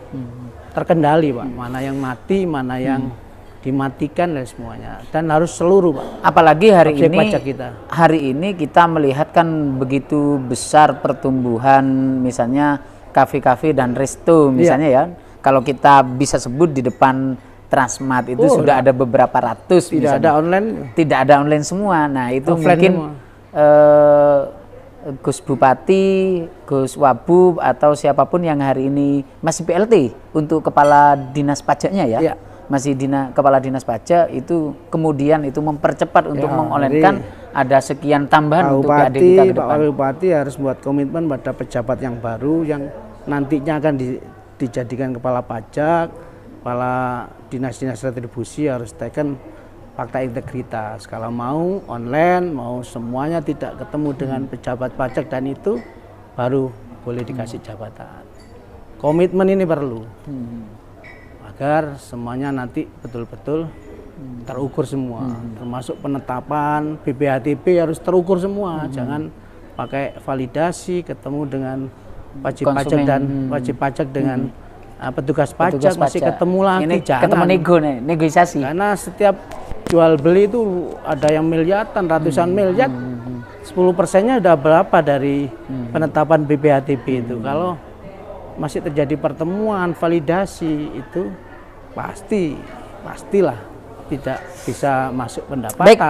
terkendali Pak. Mana yang mati, mana yang dimatikan dan semuanya. Dan harus seluruh Pak. Apalagi hari ini kita melihat kan begitu besar pertumbuhan misalnya kafe-kafe dan resto misalnya ya. Kalau kita bisa sebut di depan Transmart itu sudah ada beberapa ratus. Tidak misalnya. Ada online. Tidak ada online semua. Nah itu offline mungkin Gus Bupati, Gus Wabub atau siapapun yang hari ini masih PLT untuk kepala dinas pajaknya ya, masih kepala dinas pajak itu kemudian itu mempercepat untuk mengonlinekan ada sekian tambahan untuk PAD kita ke depan. Pak Bupati harus buat komitmen pada pejabat yang baru yang nantinya akan dijadikan kepala pajak, kepala dinas-dinas retribusi harus taken fakta integritas. Kalau mau online, mau semuanya tidak ketemu dengan pejabat pajak dan itu baru boleh dikasih jabatan. Komitmen ini perlu agar semuanya nanti betul-betul terukur semua, termasuk penetapan BPHTB harus terukur semua. Jangan pakai validasi ketemu dengan wajib pajak dan wajib pajak dengan petugas pajak masih ketemu lagi. Ini ketemu negosiasi. Karena setiap jual beli itu ada yang miliaran, ratusan miliar, 10%-nya udah berapa dari penetapan BPHTB itu. Kalau masih terjadi pertemuan, validasi itu pastilah tidak bisa masuk pendapatan. Baik,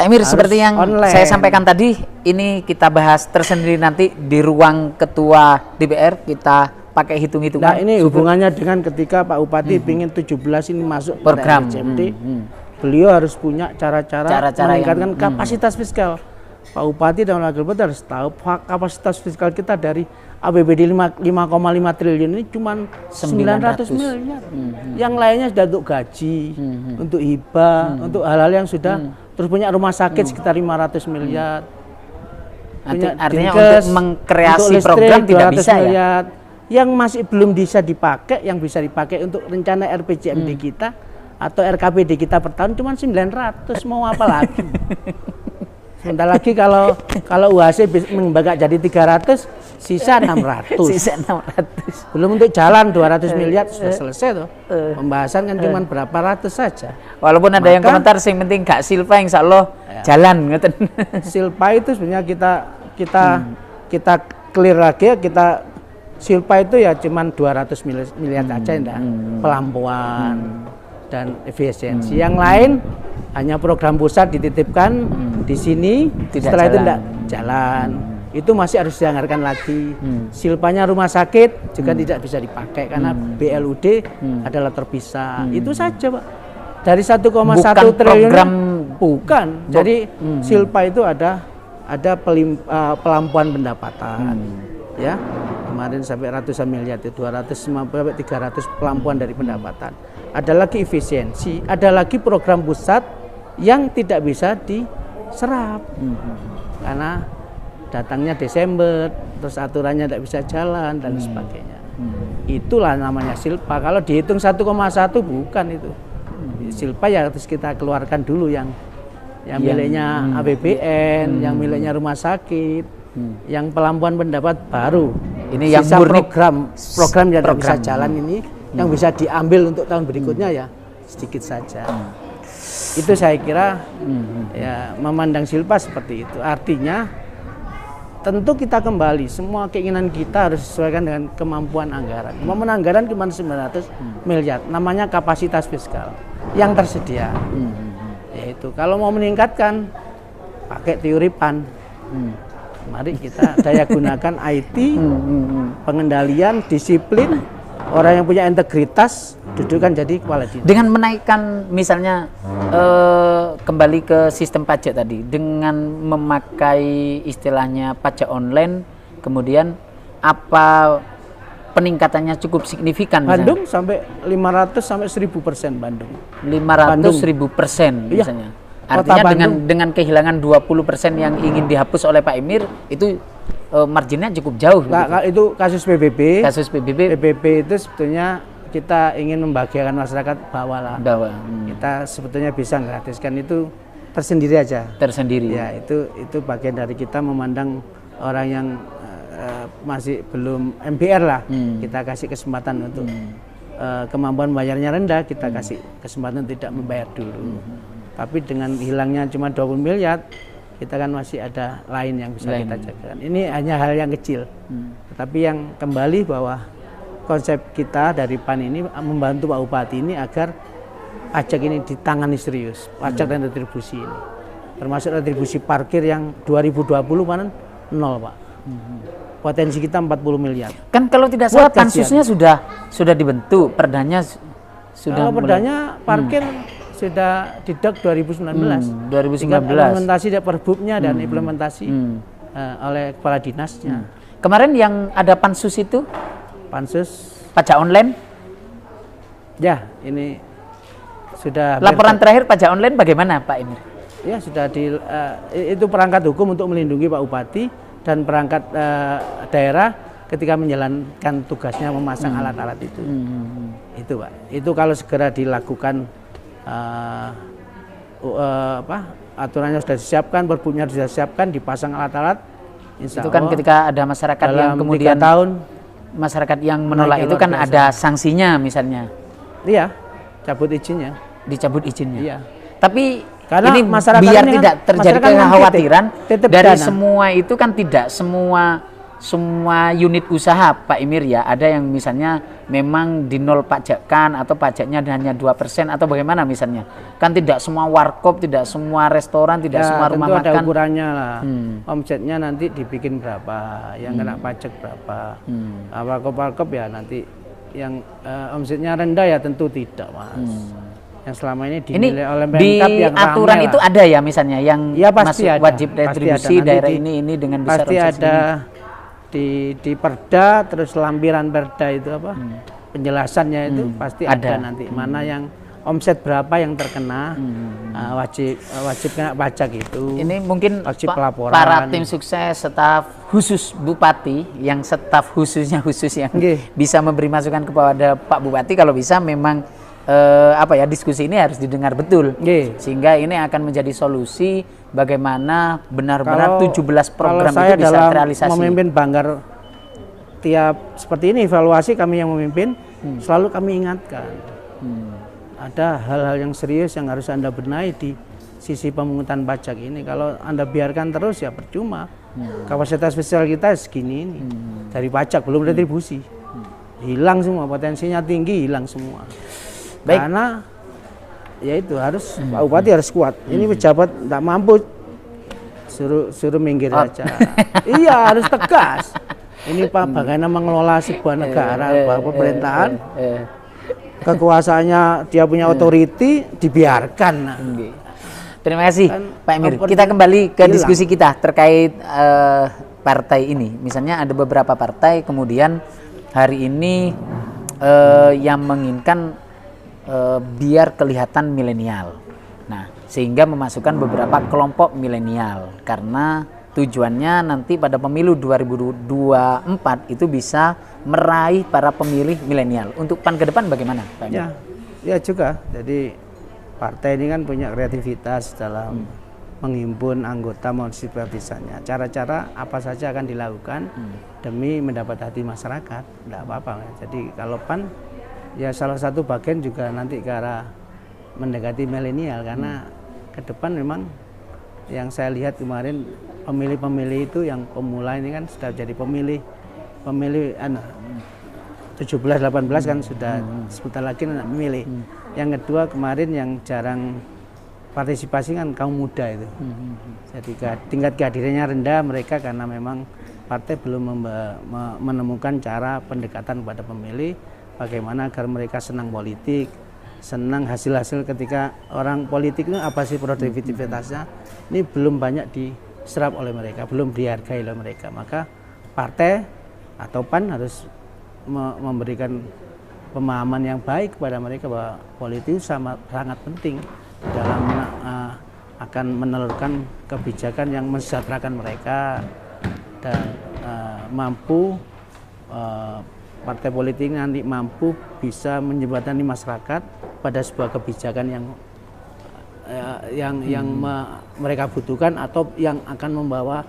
Emir, seperti yang saya sampaikan tadi, ini kita bahas tersendiri nanti di ruang ketua DPR, kita pakai hitung-hitungan. Nah ini hubungannya dengan ketika Pak Bupati ingin 17 ini masuk program RCMD. Beliau harus punya cara-cara meningkatkan kapasitas fiskal. Pak Bupati dan Wakil Bupati harus tahu kapasitas fiskal kita dari APBD 5,5 triliun ini cuma 900 miliar. Yang lainnya sudah untuk gaji, untuk hibah, untuk hal-hal yang sudah terus punya rumah sakit sekitar 500 miliar. Artinya untuk mengkreasi untuk listrik, program tidak bisa miliar. Yang masih belum bisa dipakai, yang bisa dipakai untuk rencana RPJMD kita atau RKPD kita per tahun cuma 900, mau apa lagi? Sebentar lagi kalau UHC membengkak jadi 300, sisa 600. Sisa 600. Belum untuk jalan 200 miliar sudah selesai tuh. Pembahasan kan cuma berapa ratus saja. Walaupun ada yang komentar sing penting gak silpa insya Allah jalan ngeten. Silpa itu sebenarnya kita clear lagi ya, kita silpa itu ya cuma 200 miliar saja enggak. Pelampuan dan efisiensi. Yang lain hanya program pusat dititipkan di sini, setelah itu tidak jalan. Itu masih harus dianggarkan lagi. Silpanya rumah sakit juga tidak bisa dipakai karena BLUD adalah terpisah. Itu saja Pak. Dari 1,1 triliun bukan. Jadi silpa itu ada pelampuan pendapatan. Ya. Kemarin sampai ratusan miliar, 250 sampai 300 pelampuan dari pendapatan. Ada lagi efisiensi, ada lagi program pusat yang tidak bisa diserap karena datangnya Desember, terus aturannya tidak bisa jalan dan sebagainya. Itulah namanya silpa. Kalau dihitung 1,1 bukan itu. Silpa ya harus kita keluarkan dulu yang miliknya APBN, yang miliknya rumah sakit, yang pelampuan pendapat baru. Ini yang program yang tidak bisa jalan ini, yang bisa diambil untuk tahun berikutnya ya sedikit saja. Itu saya kira ya memandang silpa seperti itu. Artinya tentu kita kembali semua keinginan kita harus disesuaikan dengan kemampuan anggaran. Kemampuan anggaran cuma 900 miliar. Namanya kapasitas fiskal yang tersedia. Yaitu kalau mau meningkatkan pakai teori PAN. Mari kita daya gunakan IT, pengendalian, disiplin, orang yang punya integritas, dudukan jadi kepala dinas. Dengan menaikkan misalnya kembali ke sistem pajak tadi, dengan memakai istilahnya pajak online, kemudian apa peningkatannya cukup signifikan? Bandung sampai 500 sampai 1000% Bandung. 500.000% misalnya. Artinya dengan kehilangan 20% yang ingin dihapus oleh Pak Emir itu marginnya cukup jauh. Nah, itu kasus PBB. Kasus PBB. PBB itu sebetulnya kita ingin membahagiakan masyarakat, bawalah. Kita sebetulnya bisa gratiskan itu tersendiri aja. Tersendiri. Ya, itu bagian dari kita memandang orang yang masih belum MBR lah. Kita kasih kesempatan untuk kemampuan bayarnya rendah, kita kasih kesempatan tidak membayar dulu. Tapi dengan hilangnya cuma 20 miliar, kita kan masih ada lain yang bisa kita jaga. Ini hanya hal yang kecil. Tetapi yang kembali bahwa konsep kita dari PAN ini membantu Pak Bupati ini agar pajak ini ditangani serius, pajak dan retribusi ini. Termasuk retribusi parkir yang 2020 panen 0, Pak. Potensi kita 40 miliar. Kan kalau tidak salah pansusnya sudah dibentuk, perdanya sudah kalau perdanya parkir sudah didok 2019. 2019. Tinggal implementasi dari perbubnya dan implementasi oleh kepala dinasnya. Kemarin yang ada pansus itu? Pansus pajak online? Ya, ini sudah. Laporan terakhir pajak online bagaimana, Pak Emir? Ya, sudah itu perangkat hukum untuk melindungi Pak Bupati dan perangkat daerah ketika menjalankan tugasnya memasang alat-alat itu. Itu, Pak. Itu kalau segera dilakukan aturannya sudah disiapkan, perbubnya sudah disiapkan, dipasang alat-alat. Itu kan ketika ada masyarakat yang kemudian 3 tahun masyarakat yang menolak itu kan ada sanksinya misalnya. Iya, cabut izinnya. Dicabut izinnya. Iya. Tapi karena ini masyarakat biar ini tidak kan, terjadi kekhawatiran dari dana. semua itu kan tidak semua unit usaha Pak Emir ya, ada yang misalnya memang di nol pajakan atau pajaknya hanya 2% atau bagaimana misalnya. Kan tidak semua warkop, tidak semua restoran, tidak semua rumah makan. Ada ukurannya lah. Omsetnya nanti dibikin berapa, yang kena pajak berapa. Warkop-warkop ya nanti yang omsetnya rendah ya tentu tidak, Mas. Yang selama ini dinilai oleh Pemkab yang ramai aturan itu ada ya misalnya yang ya, pasti masuk ada, wajib retribusi daerah ini dengan besar pasti ada di perda, terus lampiran perda itu apa penjelasannya itu pasti ada nanti mana yang omset berapa yang terkena wajib kena pajak itu. Ini mungkin wajib pelaporan. Para tim sukses, staf khusus Bupati yang staf khusus yang bisa memberi masukan kepada Pak Bupati kalau bisa memang diskusi ini harus didengar betul sehingga ini akan menjadi solusi bagaimana benar-benar 17 program itu bisa terrealisasi. Memimpin Banggar tiap seperti ini evaluasi kami yang memimpin selalu kami ingatkan ada hal-hal yang serius yang harus Anda benahi di sisi pemungutan pajak ini. Kalau Anda biarkan terus ya percuma. Kapasitas fiskal kita segini ini dari pajak belum retribusi hilang semua, potensinya tinggi, hilang semua. Baik. Karena ya itu harus Pak Bupati harus kuat. Ini pejabat tidak mampu suruh minggir aja. Iya, harus tegas. Ini Pak bagaimana mengelola sebuah negara, pemerintahan. Kekuasaannya dia punya otoriti dibiarkan. Terima kasih Pak Emir. Kita kembali ke diskusi kita terkait partai ini. Misalnya ada beberapa partai kemudian hari ini yang menginginkan biar kelihatan milenial. Nah, sehingga memasukkan beberapa kelompok milenial karena tujuannya nanti pada pemilu 2024 itu bisa meraih para pemilih milenial. Untuk PAN ke depan bagaimana, Pak? Ya juga. Jadi partai ini kan punya kreativitas dalam menghimpun anggota maupun simpatisannya. Cara-cara apa saja akan dilakukan demi mendapat hati masyarakat. Tidak apa-apa. Jadi kalau PAN ya salah satu bagian juga nanti ke arah mendekati milenial karena ke depan memang yang saya lihat kemarin pemilih-pemilih itu yang pemula ini kan sudah jadi pemilih 17-18 kan sudah sebentar lagi memilih. Yang kedua kemarin yang jarang partisipasi kan kaum muda itu. Jadi tingkat kehadirannya rendah mereka karena memang partai belum menemukan cara pendekatan kepada pemilih. Bagaimana agar mereka senang politik, senang hasil-hasil ketika orang politik itu apa sih produktivitasnya, ini belum banyak diserap oleh mereka, belum dihargai oleh mereka. Maka partai atau PAN harus memberikan pemahaman yang baik kepada mereka bahwa politik sangat penting dalam akan menelurkan kebijakan yang mensejahterakan mereka dan mampu partai politik nanti mampu bisa menjembatani masyarakat pada sebuah kebijakan yang mereka butuhkan atau yang akan membawa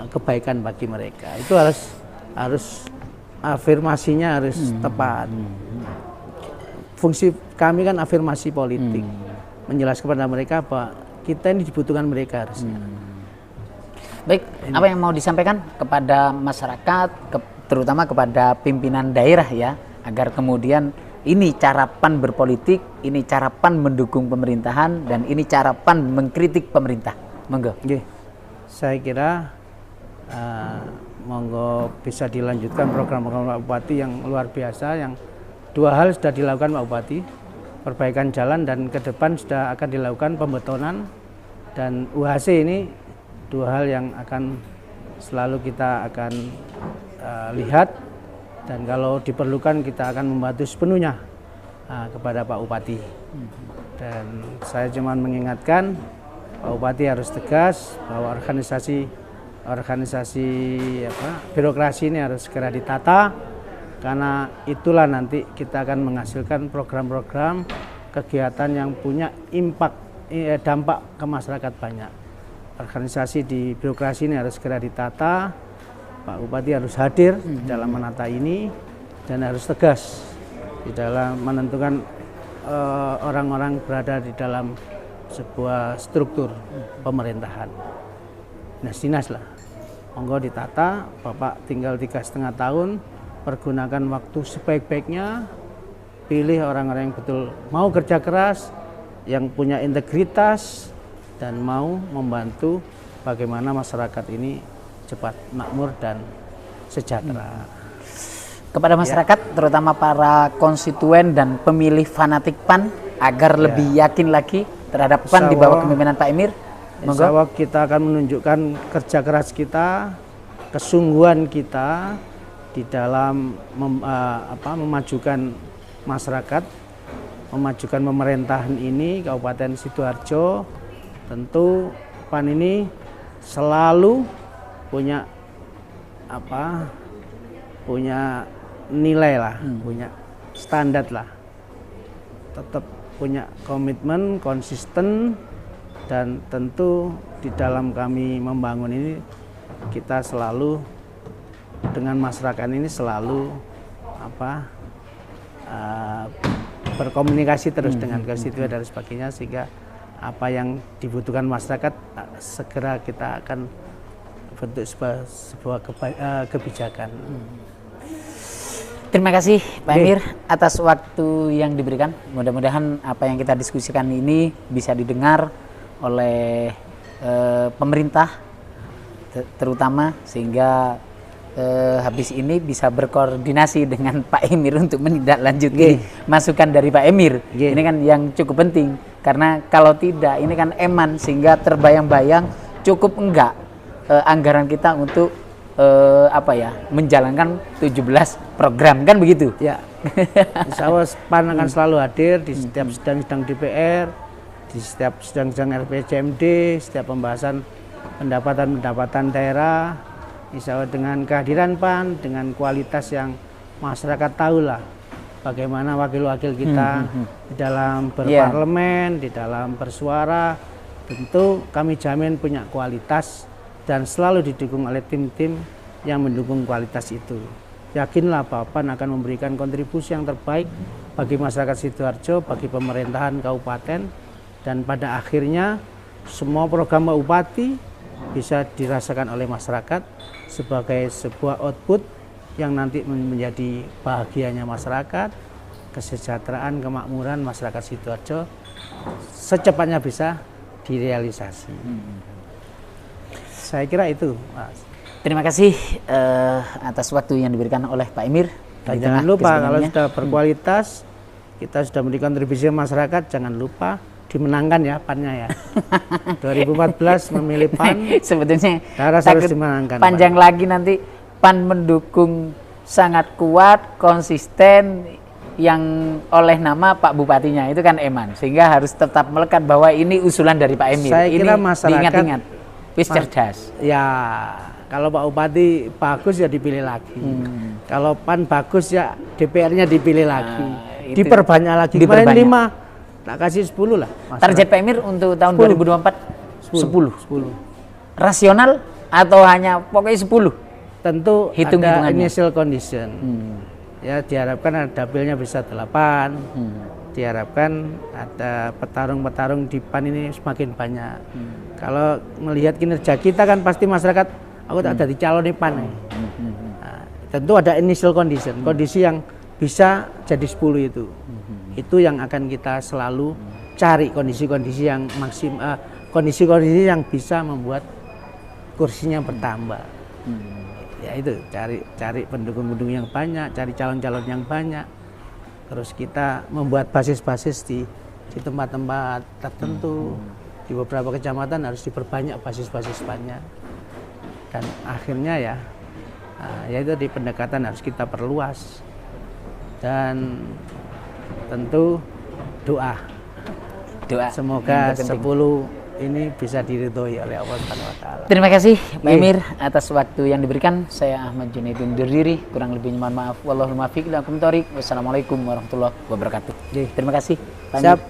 kebaikan bagi mereka. Itu harus afirmasinya harus tepat. Fungsi kami kan afirmasi politik, menjelaskan kepada mereka bahwa kita ini dibutuhkan mereka harusnya. Baik, apa yang mau disampaikan kepada masyarakat, terutama kepada pimpinan daerah ya, agar kemudian ini cara PAN berpolitik, ini cara PAN mendukung pemerintahan, dan ini cara PAN mengkritik pemerintah. Monggo. Saya kira monggo bisa dilanjutkan program-program Pak Bupati yang luar biasa, yang dua hal sudah dilakukan Pak Bupati, perbaikan jalan, dan ke depan sudah akan dilakukan pembetonan, dan UHC ini dua hal yang akan selalu kita akan lihat, dan kalau diperlukan kita akan membantu sepenuhnya kepada Pak Bupati. Dan saya cuma mengingatkan Pak Bupati harus tegas bahwa organisasi birokrasi ini harus segera ditata, karena itulah nanti kita akan menghasilkan program-program kegiatan yang punya dampak ke masyarakat banyak. Organisasi di birokrasi ini harus segera ditata, Pak Bupati harus hadir dalam menata ini, dan harus tegas di dalam menentukan orang-orang berada di dalam sebuah struktur pemerintahan. Dinas lah, monggo ditata. Bapak tinggal 3,5 tahun, pergunakan waktu sebaik-baiknya, pilih orang-orang yang betul mau kerja keras, yang punya integritas, dan mau membantu bagaimana masyarakat ini cepat makmur dan sejahtera. Kepada masyarakat, terutama para konstituen dan pemilih fanatik PAN, agar lebih yakin lagi terhadap PAN di bawah kepemimpinan Pak Emir. Insya Allah kita akan menunjukkan kerja keras kita, kesungguhan kita di dalam memajukan masyarakat, memajukan pemerintahan ini Kabupaten Sidoarjo. Tentu PAN ini selalu punya punya nilai lah, punya standar lah, tetap punya komitmen konsisten, dan tentu di dalam kami membangun ini kita selalu dengan masyarakat ini selalu berkomunikasi terus dengan konstituen dan sebagainya, sehingga apa yang dibutuhkan masyarakat segera kita akan bentuk sebuah kebijakan. Terima kasih Pak Emir atas waktu yang diberikan. Mudah-mudahan apa yang kita diskusikan ini bisa didengar oleh pemerintah terutama, sehingga habis ini bisa berkoordinasi dengan Pak Emir untuk menindaklanjuti masukan dari Pak Emir. Ini kan yang cukup penting, karena kalau tidak ini kan eman, sehingga terbayang-bayang cukup enggak anggaran kita untuk menjalankan 17 program, kan begitu ya. Insya Allah PAN akan selalu hadir di setiap sidang-sidang DPR, di setiap sidang-sidang RPJMD, setiap pembahasan pendapatan daerah. Insya Allah dengan kehadiran PAN, dengan kualitas yang masyarakat tahulah bagaimana wakil-wakil kita di dalam berparlemen, di dalam bersuara, tentu kami jamin punya kualitas dan selalu didukung oleh tim-tim yang mendukung kualitas itu. Yakinlah bahwa PAN akan memberikan kontribusi yang terbaik bagi masyarakat Sidoarjo, bagi pemerintahan kabupaten, dan pada akhirnya semua program Pak Bupati bisa dirasakan oleh masyarakat sebagai sebuah output yang nanti menjadi bahagianya masyarakat, kesejahteraan, kemakmuran masyarakat Sidoarjo secepatnya bisa direalisasi. Saya kira itu, Mas. Terima kasih atas waktu yang diberikan oleh Pak Emir. Dan jangan lupa kalau sudah berkualitas, kita sudah memberikan kontribusi masyarakat, jangan lupa dimenangkan ya PAN-nya ya. 2014 memilih PAN. Sebetulnya harus dimenangkan. Panjang PAN lagi nanti PAN mendukung sangat kuat, konsisten, yang oleh nama Pak Bupatinya itu kan Eman, sehingga harus tetap melekat bahwa ini usulan dari Pak Emir. Saya kira ini masyarakat diingat-ingat, wis cerdas. Ya, Kalau Pak Bupati bagus ya dipilih lagi. Kalau PAN bagus ya DPR-nya dipilih lagi. Itu Diperbanyak lagi. Kemarin 5, tak kasih 10 lah. Target Pak Emir untuk tahun 2024 10. 10. Rasional atau hanya pokoknya 10? Tentu ada Hitung-hitungannya. initial condition. Ya diharapkan ada dapilnya bisa 8. Diharapkan ada petarung-petarung di PAN ini semakin banyak. Kalau melihat kinerja kita kan pasti masyarakat, aku tak ada di calon PAN. Nah, tentu ada initial condition, kondisi yang bisa jadi 10 itu. Itu yang akan kita selalu cari, kondisi-kondisi yang maksimal, kondisi-kondisi yang bisa membuat kursinya bertambah. Ya itu, cari pendukung-pendukung yang banyak, cari calon-calon yang banyak. Terus kita membuat basis-basis di tempat-tempat tertentu. Di beberapa kecamatan harus diperbanyak basis-basis banyak. Dan akhirnya ya itu di pendekatan harus kita perluas. Dan tentu doa. Semoga 10 ini bisa diridhoi oleh Allah Subhanahu wa taala. Terima kasih Pak Emir atas waktu yang diberikan. Saya Ahmad Junaidi undur diri, kurang lebihnya mohon maaf. Wallahul muwaffiq ila aqwamit thoriq. Wassalamualaikum warahmatullahi wabarakatuh. Terima kasih Pak Emir. Siap.